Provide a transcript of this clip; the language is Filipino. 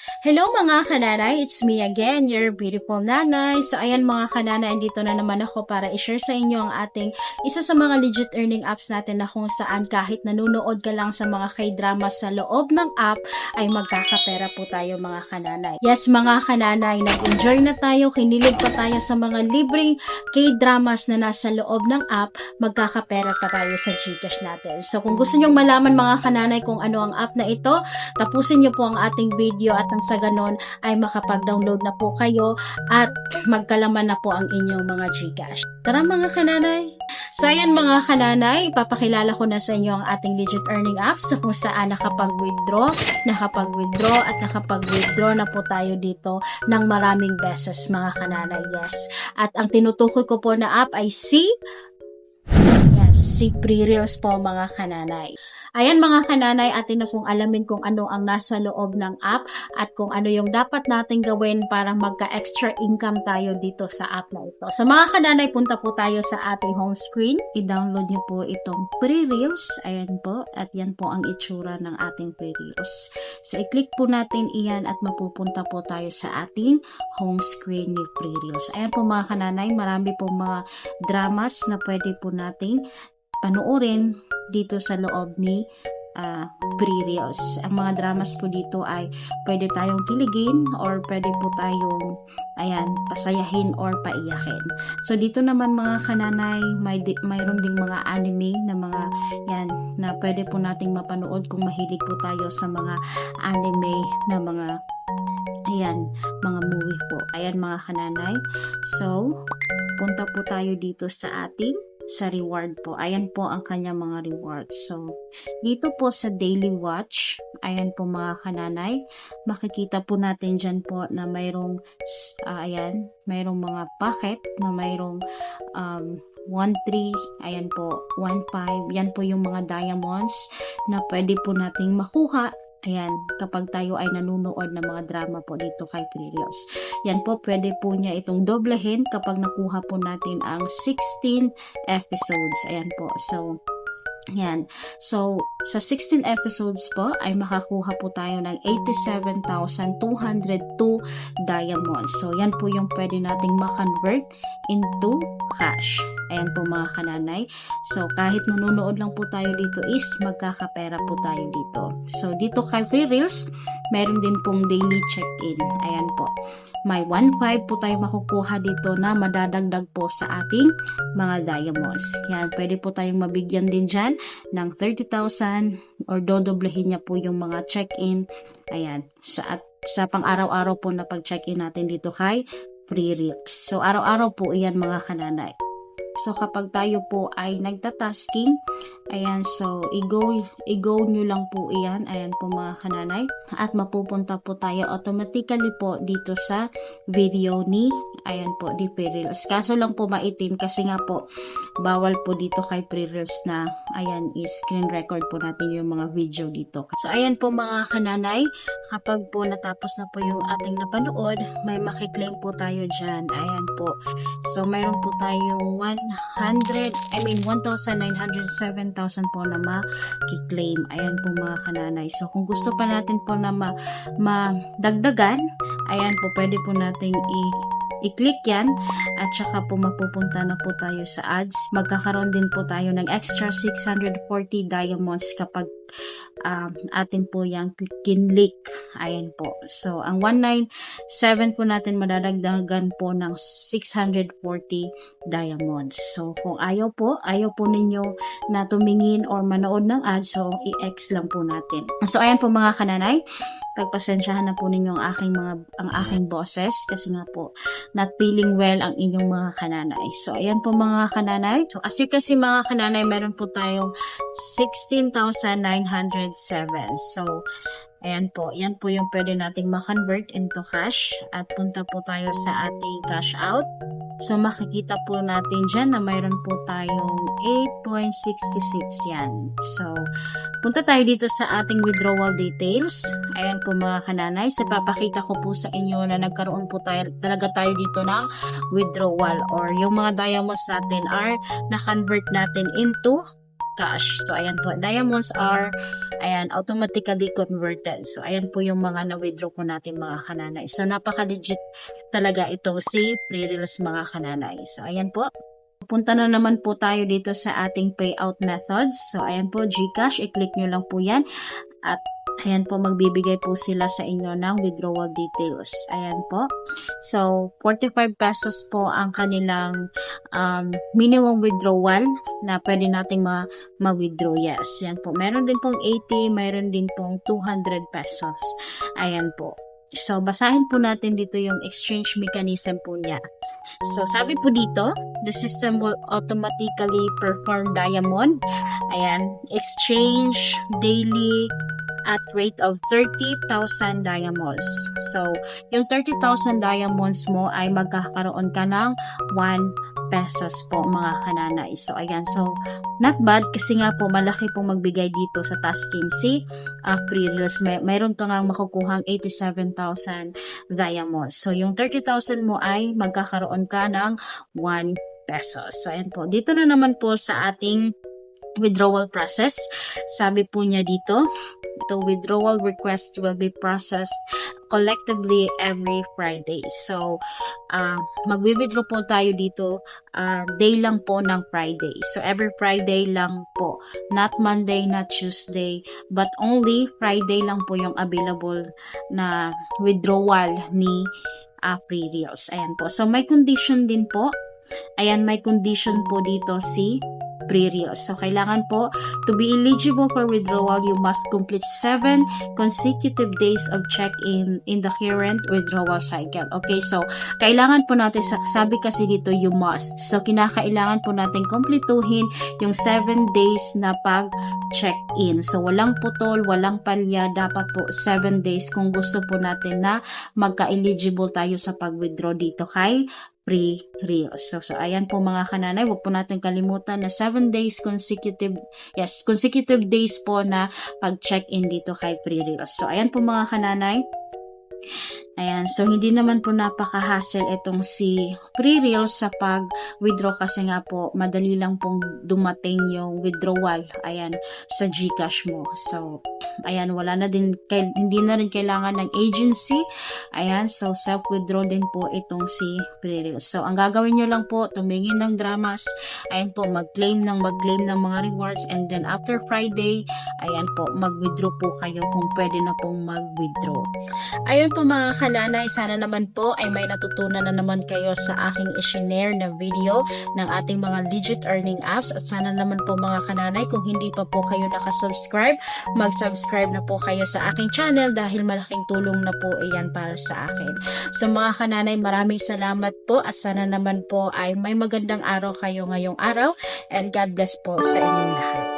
Hello mga kananay, it's me again, your beautiful nanay. So ayan mga kananay, andito na naman ako para i-share sa inyo ang ating isa sa mga legit earning apps natin na kung saan kahit nanonood ka lang sa mga K-drama sa loob ng app ay magkakapera po tayo mga kananay. Yes mga kananay, nag-enjoy na tayo, kinilig pa tayo sa mga libreng K-dramas na nasa loob ng app, magkakapera pa tayo sa Gcash natin. So kung gusto nyong malaman mga kananay kung ano ang app na ito, tapusin nyo po ang ating video at nang sa ganon ay makapag-download na po kayo at magkalaman na po ang inyong mga Gcash. Tara mga kananay! So ayan mga kananay, ipapakilala ko na sa inyo ang ating legit earning apps kung saan nakapag-withdraw at nakapag-withdraw na po tayo dito ng maraming beses mga kananay. Yes. At ang tinutukoy ko po na app ay si Pre-Reels po mga kananay. Ayan mga kananay, atin na pong alamin kung ano ang nasa loob ng app at kung ano yung dapat natin gawin para magka-extra income tayo dito sa app na ito. So mga kananay, punta po tayo sa ating home screen. I-download nyo po itong Pre-Reels. Ayan po. At yan po ang itsura ng ating Pre-Reels. So i-click po natin iyan at mapupunta po tayo sa ating home screen ni Pre-Reels. Ayan po mga kananay, marami po mga dramas na pwede po nating panoorin dito sa loob ni Pre-Reels. Ang mga dramas po dito ay pwede tayong kiligin or pwede po tayong pasayahin or paiyakin. So dito naman mga kananay, mayroon ding mga anime na mga na pwede po nating mapanood kung mahilig po tayo sa mga anime na mga movie po. Ayan mga kananay. So punta po tayo dito sa reward po. Ayan po ang kanyang mga rewards. So, dito po sa daily watch, ayan po mga kananay, makikita po natin dyan po na mayroong mga packet na mayroong 1-3, ayan po, 1-5, yan po yung mga diamonds na pwede po nating makuha. Ayan, kapag tayo ay nanonood ng mga drama po dito kay Pre-Reels. Yan po, pwede po niya itong doblehin kapag nakuha po natin ang 16 episodes. Ayan po. So, yan. So, sa 16 episodes po ay makakuha po tayo ng 87,202 diamonds. So, yan po yung pwede nating ma-convert into cash. Ayan po mga kananay. So, kahit nanonood lang po tayo dito is magkakapera po tayo dito. So, dito kay Pre-Reels, meron din pong daily check-in. Ayan po. May 1.5 po tayo makukuha dito na madadagdag po sa ating mga diamonds. Yan, pwede po tayong mabigyan din dyan ng 30,000 or dodoblehin niya po yung mga check-in. Ayan, sa pang-araw-araw po na pag-check-in natin dito kay Pre-Reels. So, araw-araw po iyan mga kananay. So, kapag tayo po ay nagtatasking, ayan, so, i-go nyo lang po iyan, ayan po mga kananay, at mapupunta po tayo automatically po dito sa video ni, ayan po, di Pre-Reels. Kaso lang po maitim kasi nga po, bawal po dito kay Pre-Reels na, ayan, screen record po natin yung mga video dito. So, ayan po mga kananay, kapag po natapos na po yung ating napanood, may makiklaim po tayo dyan, ayan po. So, mayroon po tayong 1,907,000 po na ma-claim. Ayan po mga kananay. So, kung gusto pa natin po na madagdagan, ayan po, pwede po nating i-click yan at saka po mapupunta na po tayo sa ads. Magkakaroon din po tayo ng extra 640 diamonds kapag atin po yung kinlik. Ayan po. So, ang 197 po natin madadagdagan po ng 640 diamonds. So, kung ayaw po ninyo na tumingin or manood ng ads, so i-X lang po natin. So, ayan po mga kananay. Pagpasensyahan na po ninyo ang aking boses kasi nga po not feeling well ang inyong mga kananay. So, ayan po mga kananay. So, as you can see mga kananay, meron po tayong 16,907. So, ayan po. Yan po yung pwede nating ma-convert into cash at punta po tayo sa ating cash out. So, makikita po natin dyan na mayroon po tayong 8.66 yan. So, punta tayo dito sa ating withdrawal details. Ayan po mga kananay. So, papakita ko po sa inyo na nagkaroon po talaga tayo dito ng withdrawal or yung mga diamonds natin are na-convert natin into cash. So, ayan po. Diamonds are, ayan, automatically converted. So, ayan po yung mga na-withdraw po natin mga kananay. So, napaka-legit talaga itong si Pre-Reels mga kananay. So, ayan po. Punta na naman po tayo dito sa ating payout methods. So, ayan po, GCash. I-click nyo lang po yan. At ayan po, magbibigay po sila sa inyo ng withdrawal details. Ayan po. So, 45 pesos po ang kanilang minimum withdrawal na pwede nating ma-withdraw. Yes, ayan po. Meron din pong 80, meron din pong 200 pesos. Ayan po. So, basahin po natin dito yung exchange mechanism po niya. So, sabi po dito, the system will automatically perform diamond. Ayan, exchange daily at rate of 30,000 diamonds. So, yung 30,000 diamonds mo ay magkakaroon ka ng 1 pesos po mga kananay. So, ayan. So, not bad kasi nga po malaki pong magbigay dito sa tasking si Pre-Reels. Mayroon ka nga makukuhang 87,000 diamonds. So, yung 30,000 mo ay magkakaroon ka ng 1 pesos. So, ayan po. Dito na naman po sa ating withdrawal process. Sabi po niya dito, the withdrawal request will be processed collectively every Friday. So, magwi-withdraw po tayo dito day lang po ng Friday. So, every Friday lang po. Not Monday, not Tuesday, but only Friday lang po yung available na withdrawal ni Pre-Reels. Ayan po. So, may condition din po. Ayan, may condition po dito si Pre-Reels. So, kailangan po, to be eligible for withdrawal, you must complete 7 consecutive days of check-in in the current withdrawal cycle. Okay, so, kailangan po natin, sabi kasi dito, you must. So, kinakailangan po natin kumpletuhin yung 7 days na pag-check-in. So, walang putol, walang palya, dapat po 7 days kung gusto po natin na magka-eligible tayo sa pag-withdraw dito kay Pre-Reels. So, ayan po mga kananay, huwag po natin kalimutan na 7 days consecutive days po na pag-check-in dito kay Pre-Reels. So, ayan po mga kananay. Ayan, so hindi naman po napaka-hassle itong si Pre-Reels sa pag-withdraw kasi nga po madali lang pong dumating yung withdrawal, ayan, sa GCash mo. So, ayan, wala na din, hindi na rin kailangan ng agency. Ayan, so self-withdraw din po itong si Pre-Reels. So, ang gagawin nyo lang po, tumingin ng dramas, ayan po, mag-claim ng mga rewards, and then after Friday, ayan po, mag-withdraw po kayo kung pwede na pong mag-withdraw. Ayun po mga kananay, sana naman po ay may natutunan na naman kayo sa aking i-share na video ng ating mga legit earning apps, at sana naman po mga kananay, kung hindi pa po kayo nakasubscribe, mag-subscribe na po kayo sa aking channel dahil malaking tulong na po iyan para sa akin. So mga kananay, maraming salamat po at sana naman po ay may magandang araw kayo ngayong araw, and God bless po sa inyong lahat.